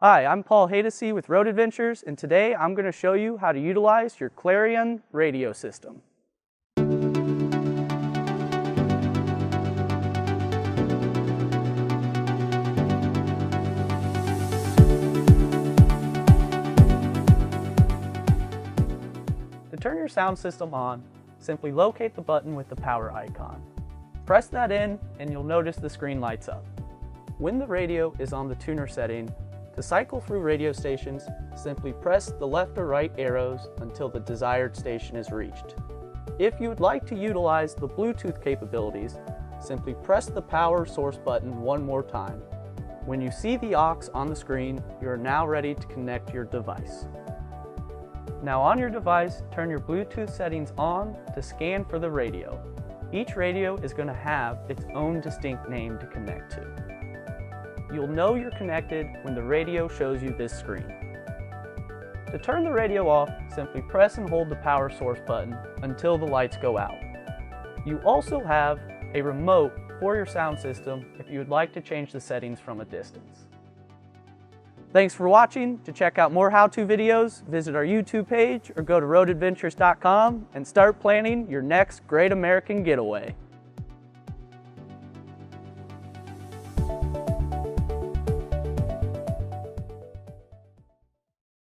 Hi, I'm Paul Haydocy with Road Adventures, and today I'm going to show you how to utilize your Clarion radio system. To turn your sound system on, simply locate the button with the power icon. Press that in and you'll notice the screen lights up. When the radio is on the tuner setting, to cycle through radio stations, simply press the left or right arrows until the desired station is reached. If you would like to utilize the Bluetooth capabilities, simply press the power source button one more time. When you see the aux on the screen, you are now ready to connect your device. Now on your device, turn your Bluetooth settings on to scan for the radio. Each radio is going to have its own distinct name to connect to. You'll know you're connected when the radio shows you this screen. To turn the radio off, simply press and hold the power source button until the lights go out. You also have a remote for your sound system if you would like to change the settings from a distance. Thanks for watching. To check out more how-to videos, visit our YouTube page or go to roadadventures.com and start planning your next Great American Getaway.